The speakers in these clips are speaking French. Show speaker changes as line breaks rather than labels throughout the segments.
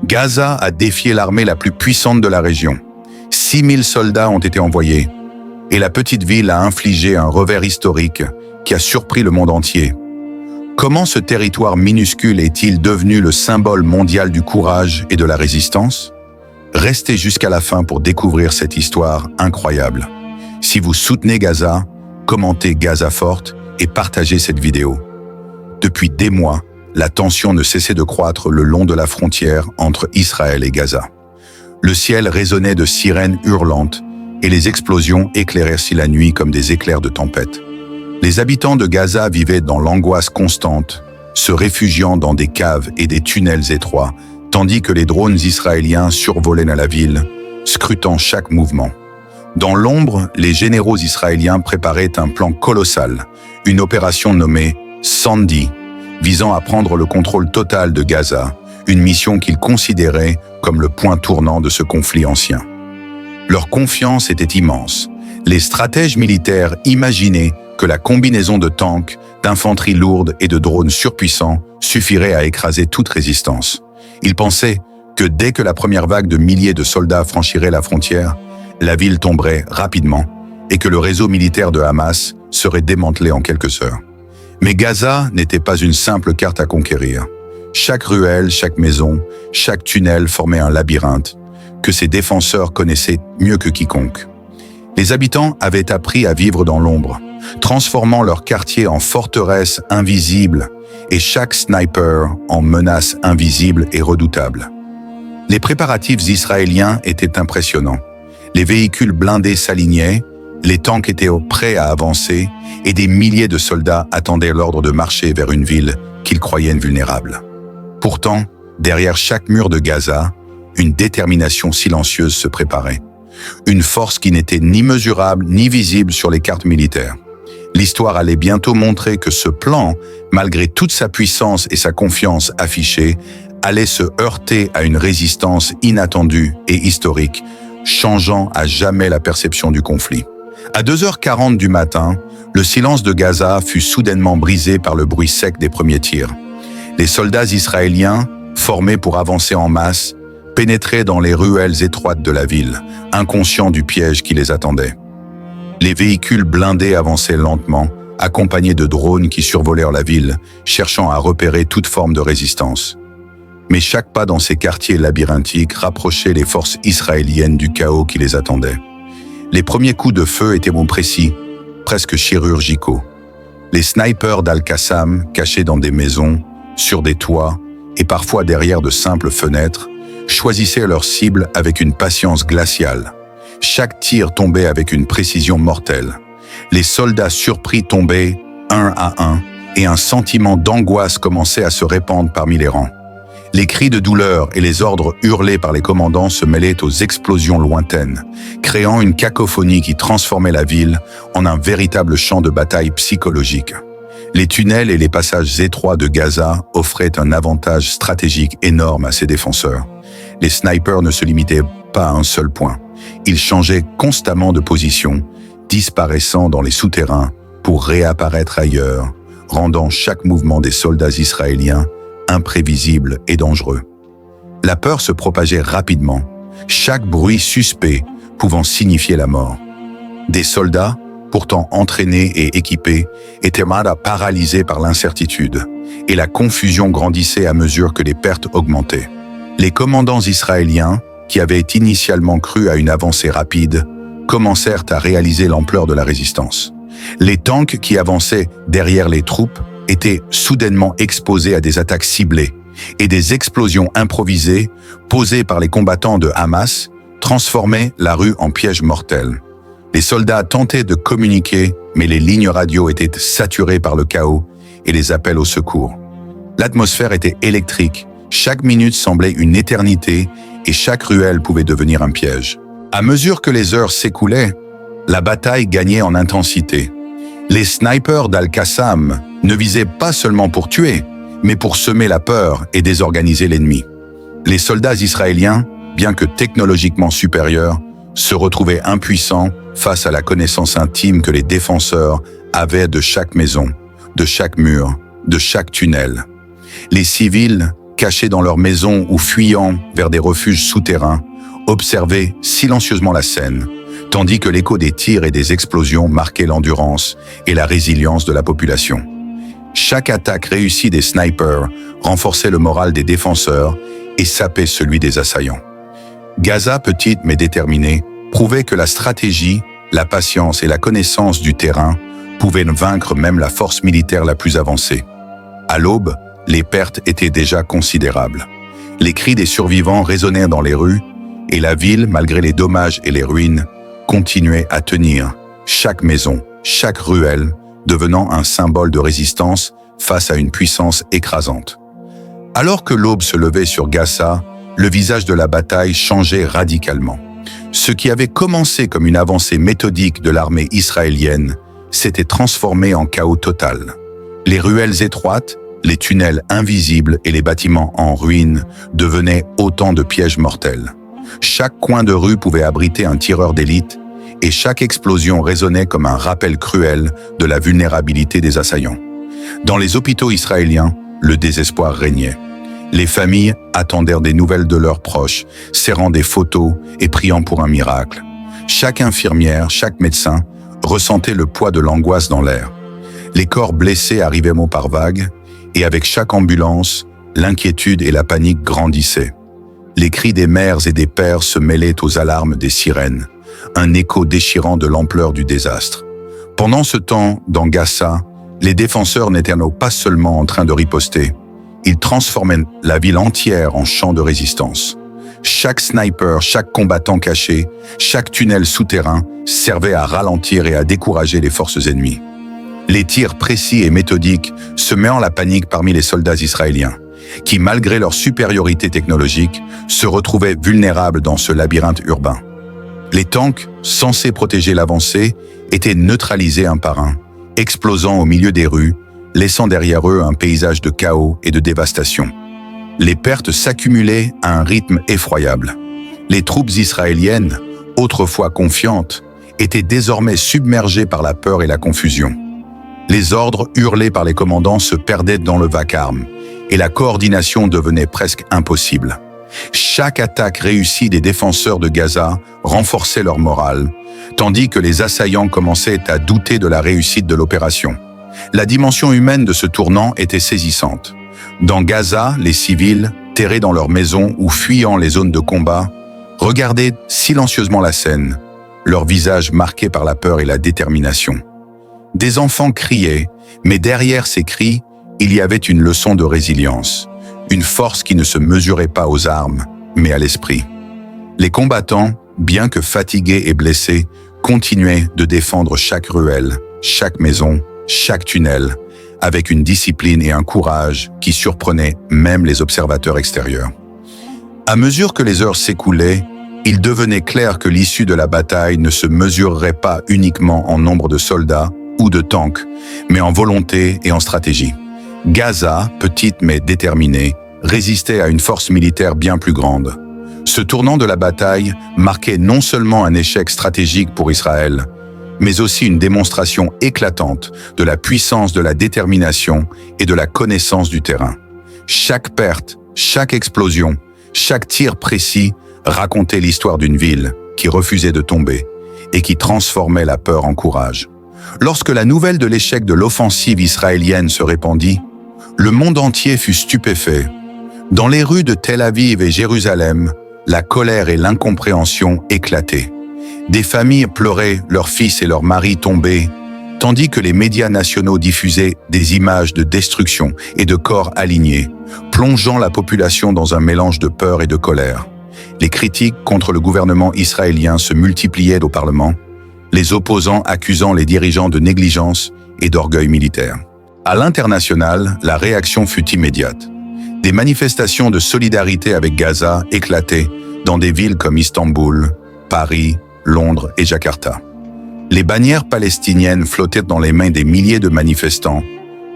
Gaza a défié l'armée la plus puissante de la région. 6000 soldats ont été envoyés. Et la petite ville a infligé un revers historique qui a surpris le monde entier. Comment ce territoire minuscule est-il devenu le symbole mondial du courage et de la résistance? Restez jusqu'à la fin pour découvrir cette histoire incroyable. Si vous soutenez Gaza, commentez Gaza Forte et partagez cette vidéo. Depuis des mois, la tension ne cessait de croître le long de la frontière entre Israël et Gaza. Le ciel résonnait de sirènes hurlantes et les explosions éclairaient la nuit comme des éclairs de tempête. Les habitants de Gaza vivaient dans l'angoisse constante, se réfugiant dans des caves et des tunnels étroits, tandis que les drones israéliens survolaient la ville, scrutant chaque mouvement. Dans l'ombre, les généraux israéliens préparaient un plan colossal, une opération nommée Sandy, visant à prendre le contrôle total de Gaza, une mission qu'ils considéraient comme le point tournant de ce conflit ancien. Leur confiance était immense. Les stratèges militaires imaginaient que la combinaison de tanks, d'infanterie lourde et de drones surpuissants suffirait à écraser toute résistance. Ils pensaient que dès que la première vague de milliers de soldats franchirait la frontière, la ville tomberait rapidement et que le réseau militaire de Hamas serait démantelé en quelques heures. Mais Gaza n'était pas une simple carte à conquérir. Chaque ruelle, chaque maison, chaque tunnel formait un labyrinthe que ses défenseurs connaissaient mieux que quiconque. Les habitants avaient appris à vivre dans l'ombre, transformant leur quartier en forteresse invisible et chaque sniper en menace invisible et redoutable. Les préparatifs israéliens étaient impressionnants. Les véhicules blindés s'alignaient, les tanks étaient prêts à avancer et des milliers de soldats attendaient l'ordre de marcher vers une ville qu'ils croyaient invulnérable. Pourtant, derrière chaque mur de Gaza, une détermination silencieuse se préparait. Une force qui n'était ni mesurable ni visible sur les cartes militaires. L'histoire allait bientôt montrer que ce plan, malgré toute sa puissance et sa confiance affichée, allait se heurter à une résistance inattendue et historique, changeant à jamais la perception du conflit. À 2h40 du matin, le silence de Gaza fut soudainement brisé par le bruit sec des premiers tirs. Les soldats israéliens, formés pour avancer en masse, pénétraient dans les ruelles étroites de la ville, inconscients du piège qui les attendait. Les véhicules blindés avançaient lentement, accompagnés de drones qui survolèrent la ville, cherchant à repérer toute forme de résistance. Mais chaque pas dans ces quartiers labyrinthiques rapprochait les forces israéliennes du chaos qui les attendait. Les premiers coups de feu étaient précis, presque chirurgicaux. Les snipers d'Al-Qassam, cachés dans des maisons, sur des toits et parfois derrière de simples fenêtres, choisissaient leurs cibles avec une patience glaciale. Chaque tir tombait avec une précision mortelle. Les soldats surpris tombaient un à un et un sentiment d'angoisse commençait à se répandre parmi les rangs. Les cris de douleur et les ordres hurlés par les commandants se mêlaient aux explosions lointaines, créant une cacophonie qui transformait la ville en un véritable champ de bataille psychologique. Les tunnels et les passages étroits de Gaza offraient un avantage stratégique énorme à ses défenseurs. Les snipers ne se limitaient pas à un seul point. Ils changeaient constamment de position, disparaissant dans les souterrains pour réapparaître ailleurs, rendant chaque mouvement des soldats israéliens imprévisible et dangereux. La peur se propageait rapidement, chaque bruit suspect pouvant signifier la mort. Des soldats, pourtant entraînés et équipés, étaient paralysés par l'incertitude, et la confusion grandissait à mesure que les pertes augmentaient. Les commandants israéliens, qui avaient initialement cru à une avancée rapide, commencèrent à réaliser l'ampleur de la résistance. Les tanks qui avançaient derrière les troupes étaient soudainement exposés à des attaques ciblées et des explosions improvisées posées par les combattants de Hamas transformaient la rue en piège mortel. Les soldats tentaient de communiquer, mais les lignes radio étaient saturées par le chaos et les appels au secours. L'atmosphère était électrique, chaque minute semblait une éternité et chaque ruelle pouvait devenir un piège. À mesure que les heures s'écoulaient, la bataille gagnait en intensité. Les snipers d'Al-Qassam ne visaient pas seulement pour tuer, mais pour semer la peur et désorganiser l'ennemi. Les soldats israéliens, bien que technologiquement supérieurs, se retrouvaient impuissants face à la connaissance intime que les défenseurs avaient de chaque maison, de chaque mur, de chaque tunnel. Les civils, cachés dans leurs maisons ou fuyant vers des refuges souterrains, observaient silencieusement la scène, tandis que l'écho des tirs et des explosions marquait l'endurance et la résilience de la population. Chaque attaque réussie des snipers renforçait le moral des défenseurs et sapait celui des assaillants. Gaza, petite mais déterminée, prouvait que la stratégie, la patience et la connaissance du terrain pouvaient vaincre même la force militaire la plus avancée. À l'aube, les pertes étaient déjà considérables. Les cris des survivants résonnaient dans les rues et la ville, malgré les dommages et les ruines, continuait à tenir, chaque maison, chaque ruelle, devenant un symbole de résistance face à une puissance écrasante. Alors que l'aube se levait sur Gaza, le visage de la bataille changeait radicalement. Ce qui avait commencé comme une avancée méthodique de l'armée israélienne s'était transformé en chaos total. Les ruelles étroites, les tunnels invisibles et les bâtiments en ruine devenaient autant de pièges mortels. Chaque coin de rue pouvait abriter un tireur d'élite et chaque explosion résonnait comme un rappel cruel de la vulnérabilité des assaillants. Dans les hôpitaux israéliens, le désespoir régnait. Les familles attendèrent des nouvelles de leurs proches, serrant des photos et priant pour un miracle. Chaque infirmière, chaque médecin ressentait le poids de l'angoisse dans l'air. Les corps blessés arrivaient mot par vague, et avec chaque ambulance, l'inquiétude et la panique grandissaient. Les cris des mères et des pères se mêlaient aux alarmes des sirènes, un écho déchirant de l'ampleur du désastre. Pendant ce temps, dans Gaza, les défenseurs n'étaient pas seulement en train de riposter, ils transformaient la ville entière en champ de résistance. Chaque sniper, chaque combattant caché, chaque tunnel souterrain servait à ralentir et à décourager les forces ennemies. Les tirs précis et méthodiques semaient la panique parmi les soldats israéliens, qui, malgré leur supériorité technologique, se retrouvaient vulnérables dans ce labyrinthe urbain. Les tanks, censés protéger l'avancée, étaient neutralisés un par un, explosant au milieu des rues, laissant derrière eux un paysage de chaos et de dévastation. Les pertes s'accumulaient à un rythme effroyable. Les troupes israéliennes, autrefois confiantes, étaient désormais submergées par la peur et la confusion. Les ordres hurlés par les commandants se perdaient dans le vacarme, et la coordination devenait presque impossible. Chaque attaque réussie des défenseurs de Gaza renforçait leur morale, tandis que les assaillants commençaient à douter de la réussite de l'opération. La dimension humaine de ce tournant était saisissante. Dans Gaza, les civils, terrés dans leurs maisons ou fuyant les zones de combat, regardaient silencieusement la scène, leurs visages marqués par la peur et la détermination. Des enfants criaient, mais derrière ces cris, il y avait une leçon de résilience, une force qui ne se mesurait pas aux armes, mais à l'esprit. Les combattants, bien que fatigués et blessés, continuaient de défendre chaque ruelle, chaque maison, chaque tunnel, avec une discipline et un courage qui surprenaient même les observateurs extérieurs. À mesure que les heures s'écoulaient, il devenait clair que l'issue de la bataille ne se mesurerait pas uniquement en nombre de soldats ou de tanks, mais en volonté et en stratégie. Gaza, petite mais déterminée, résistait à une force militaire bien plus grande. Ce tournant de la bataille marquait non seulement un échec stratégique pour Israël, mais aussi une démonstration éclatante de la puissance de la détermination et de la connaissance du terrain. Chaque perte, chaque explosion, chaque tir précis racontait l'histoire d'une ville qui refusait de tomber et qui transformait la peur en courage. Lorsque la nouvelle de l'échec de l'offensive israélienne se répandit, le monde entier fut stupéfait. Dans les rues de Tel Aviv et Jérusalem, la colère et l'incompréhension éclataient. Des familles pleuraient leurs fils et leurs maris tombés, tandis que les médias nationaux diffusaient des images de destruction et de corps alignés, plongeant la population dans un mélange de peur et de colère. Les critiques contre le gouvernement israélien se multipliaient au Parlement, les opposants accusant les dirigeants de négligence et d'orgueil militaire. À l'international, la réaction fut immédiate. Des manifestations de solidarité avec Gaza éclataient dans des villes comme Istanbul, Paris, Londres et Jakarta. Les bannières palestiniennes flottaient dans les mains des milliers de manifestants,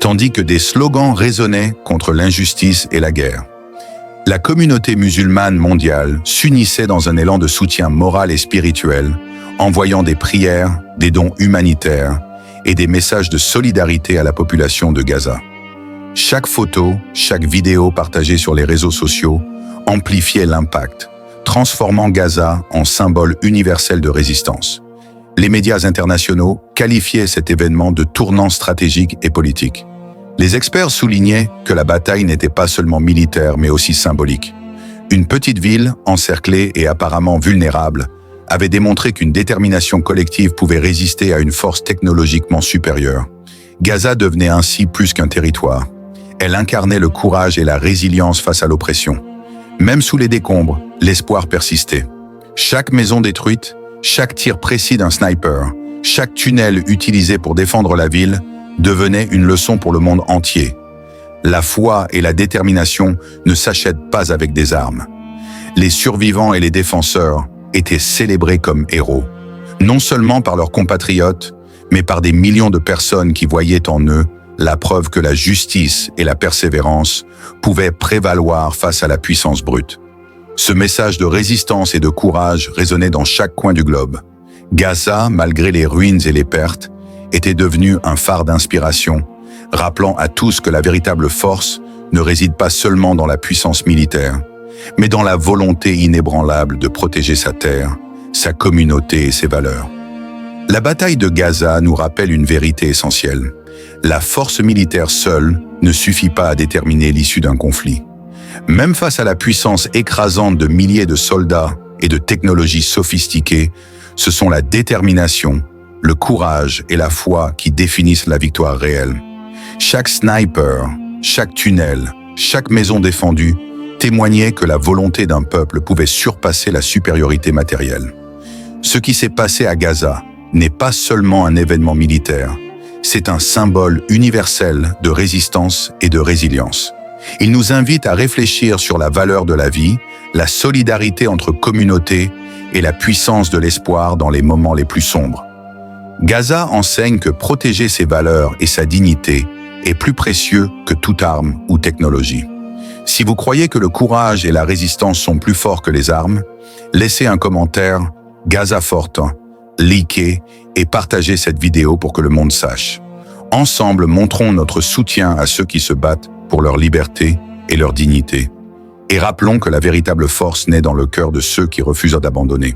tandis que des slogans résonnaient contre l'injustice et la guerre. La communauté musulmane mondiale s'unissait dans un élan de soutien moral et spirituel, envoyant des prières, des dons humanitaires et des messages de solidarité à la population de Gaza. Chaque photo, chaque vidéo partagée sur les réseaux sociaux amplifiait l'impact, transformant Gaza en symbole universel de résistance. Les médias internationaux qualifiaient cet événement de tournant stratégique et politique. Les experts soulignaient que la bataille n'était pas seulement militaire mais aussi symbolique. Une petite ville, encerclée et apparemment vulnérable, avait démontré qu'une détermination collective pouvait résister à une force technologiquement supérieure. Gaza devenait ainsi plus qu'un territoire. Elle incarnait le courage et la résilience face à l'oppression. Même sous les décombres, l'espoir persistait. Chaque maison détruite, chaque tir précis d'un sniper, chaque tunnel utilisé pour défendre la ville devenait une leçon pour le monde entier. La foi et la détermination ne s'achètent pas avec des armes. Les survivants et les défenseurs étaient célébrés comme héros, non seulement par leurs compatriotes, mais par des millions de personnes qui voyaient en eux la preuve que la justice et la persévérance pouvaient prévaloir face à la puissance brute. Ce message de résistance et de courage résonnait dans chaque coin du globe. Gaza, malgré les ruines et les pertes, était devenu un phare d'inspiration, rappelant à tous que la véritable force ne réside pas seulement dans la puissance militaire, mais dans la volonté inébranlable de protéger sa terre, sa communauté et ses valeurs. La bataille de Gaza nous rappelle une vérité essentielle. La force militaire seule ne suffit pas à déterminer l'issue d'un conflit. Même face à la puissance écrasante de milliers de soldats et de technologies sophistiquées, ce sont la détermination, le courage et la foi qui définissent la victoire réelle. Chaque sniper, chaque tunnel, chaque maison défendue témoignait que la volonté d'un peuple pouvait surpasser la supériorité matérielle. Ce qui s'est passé à Gaza n'est pas seulement un événement militaire, c'est un symbole universel de résistance et de résilience. Il nous invite à réfléchir sur la valeur de la vie, la solidarité entre communautés et la puissance de l'espoir dans les moments les plus sombres. Gaza enseigne que protéger ses valeurs et sa dignité est plus précieux que toute arme ou technologie. Si vous croyez que le courage et la résistance sont plus forts que les armes, laissez un commentaire Gaza forte, likez et partagez cette vidéo pour que le monde sache. Ensemble, montrons notre soutien à ceux qui se battent pour leur liberté et leur dignité. Et rappelons que la véritable force naît dans le cœur de ceux qui refusent d'abandonner.